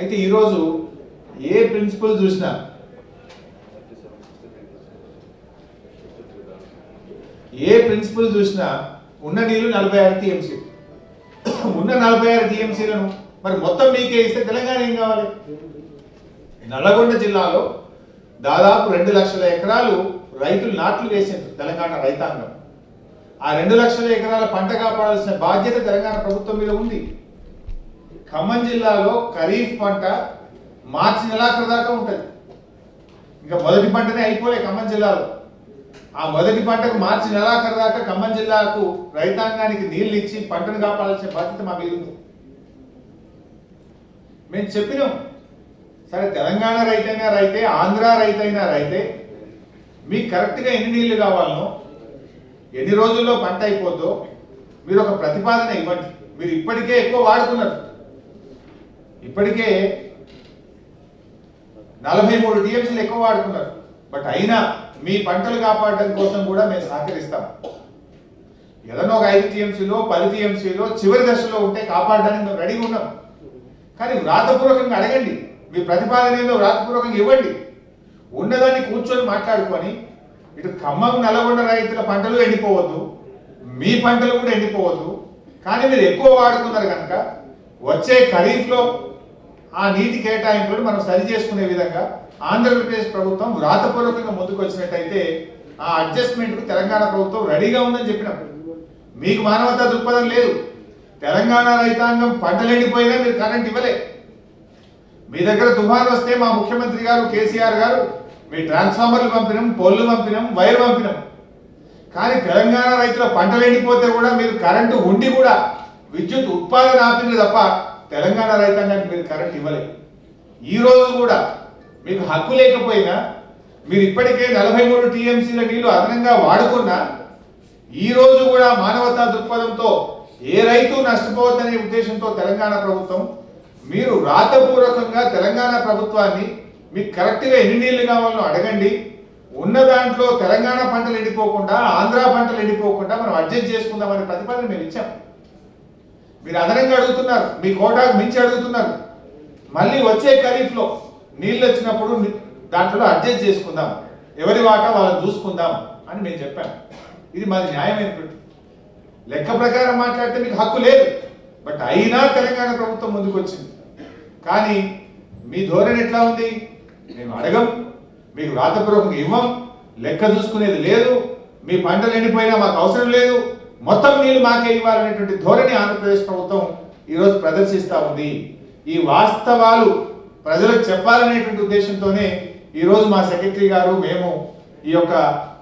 అయితే ఈరోజు ఏ ప్రిన్సిపల్ చూసినా ఉన్న నీళ్లు 46 టీఎంసీ ఉన్న 46 టీఎంసీలను మరి మొత్తం మీకే ఇస్తే తెలంగాణ ఏం కావాలి? నల్లగొండ జిల్లాలో దాదాపు 2 లక్షల ఎకరాలు రైతులు నాట్లు వేసారు తెలంగాణ రైతాంగం. ఆ 2 లక్షల ఎకరాల పంట కాపాడాల్సిన బాధ్యత తెలంగాణ ప్రభుత్వం మీద ఉంది. ఖమ్మం జిల్లాలో ఖరీఫ్ పంట మార్చి నెలాఖరు దాకా ఉంటుంది. ఇంకా మొదటి పంటనే అయిపోలే ఖమ్మం జిల్లాలో. ఆ మొదటి పంటకు మార్చి నెలాఖరు దాకా ఖమ్మం జిల్లాకు రైతాంగానికి నీళ్లు ఇచ్చి పంటను కాపాడాల్సిన బాధ్యత మా మీద ఉంది. మేము చెప్పినాం, సరే తెలంగాణ రైతైనా రైతే, ఆంధ్ర రైతైనా రైతే, మీకు కరెక్ట్గా ఎన్ని నీళ్లు కావాలనో, ఎన్ని రోజుల్లో పంట అయిపోద్దో మీరు ఒక ప్రతిపాదన ఇవ్వండి. మీరు ఇప్పటికే ఎక్కువ వాడుతున్నారు. ఇప్పటికే 43 టీఎంసీలు ఎక్కువ వాడుతున్నారు. బట్ అయినా మీ పంటలు కాపాడడం కోసం కూడా మేము సహకరిస్తాం. ఏదైనా ఒక 5 టీఎంసీలో 10 టీఎంసీలో చివరి దశలో ఉంటే కాపాడడానికి మేము రెడీగా ఉన్నాం. కానీ వ్రాతపూర్వకంగా అడగండి, మీ ప్రతిపాదన ఏదో వ్రాతపూర్వకంగా ఇవ్వండి. ఉన్నదాన్ని కూర్చొని మాట్లాడుకొని ఇటు ఖమ్మం నల్లగొండ రైతుల పంటలు ఎండిపోవద్దు, మీ పంటలు కూడా ఎండిపోవద్దు. కానీ మీరు ఎక్కువ వాడుతున్నారు కనుక వచ్చే ఖరీఫ్లో ఆ నీటి కేటాయింపులను మనం సరి చేసుకునే విధంగా ఆంధ్రప్రదేశ్ ప్రభుత్వం వ్రాతపూర్వకంగా ముందుకు వచ్చినట్టయితే ఆ అడ్జస్ట్మెంట్కు తెలంగాణ ప్రభుత్వం రెడీగా ఉందని చెప్పినప్పుడు మీకు మానవతా దృక్పథం లేదు. తెలంగాణ రైతాంగం పంటలు ఎండిపోయినా మీరు కరెంట్ ఇవ్వలే. మీ దగ్గర తుఫాను వస్తే మా ముఖ్యమంత్రి గారు కేసీఆర్ గారు మీ ట్రాన్స్ఫార్మర్లు పంపినాం, పోల్లు పంపినాం, వైర్ పంపినాం. కానీ తెలంగాణ రైతుల పంటలు ఎండిపోతే కూడా మీరు కరెంటు ఉండి కూడా విద్యుత్ ఉత్పాదన ఆపింది తప్ప తెలంగాణ రైతాంగానికి మీరు కరెంట్ ఇవ్వలేదు. ఈ రోజు కూడా మీకు హక్కు లేకపోయినా మీరు ఇప్పటికే 43 టీఎంసీల నీళ్లు అదనంగా వాడుకున్నా ఈ రోజు కూడా మానవతా దృక్పథంతో ఏ రైతు నష్టపోవద్దనే ఉద్దేశంతో తెలంగాణ ప్రభుత్వం మీరు రాతపూర్వకంగా తెలంగాణ ప్రభుత్వాన్ని మీకు కరెక్ట్గా ఎన్ని నీళ్లు కావాలో అడగండి. ఉన్న దాంట్లో తెలంగాణ పంటలు ఎండిపోకుండా, ఆంధ్ర పంటలు ఎండిపోకుండా మనం అడ్జస్ట్ చేసుకుందామనే ప్రతిపాదన మేము ఇచ్చాం. మీరు అదనంగా అడుగుతున్నారు, మీ కోటాకు మించి అడుగుతున్నారు. మళ్ళీ వచ్చే ఖరీఫ్లో నీళ్ళు వచ్చినప్పుడు దాంట్లో అడ్జస్ట్ చేసుకుందాం, ఎవరి వాటా వాళ్ళని చూసుకుందాం అని మేము చెప్పాం. ఇది మాది న్యాయమైనటువంటి లెక్క ప్రకారం మాట్లాడితే మీకు హక్కు లేదు. బట్ అయినా తెలంగాణ ప్రభుత్వం ముందుకు వచ్చింది. కానీ మీ ధోరణి ఎట్లా ఉంది? మేము అడగం, మీకు రాతపూర్వకంగా ఇవ్వం, లెక్క చూసుకునేది లేదు, మీ పంటలు ఎండిపోయినా మాకు అవసరం లేదు, మొత్తం నీళ్ళు మాకే ఇవ్వాలనేటువంటి ధోరణి ఆంధ్రప్రదేశ్ ప్రభుత్వం ఈరోజు ప్రదర్శిస్తూ ఉంది. ఈ వాస్తవాలు ప్రజలకు చెప్పాలనేటువంటి ఉద్దేశంతోనే ఈరోజు మా సెక్రటరీ గారు మేము ఈ యొక్క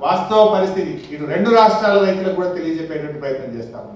వాస్తవ పరిస్థితి ఇటు 2 రాష్ట్రాల రైతులకు కూడా తెలియజెప్పేటువంటి ప్రయత్నం చేస్తాము.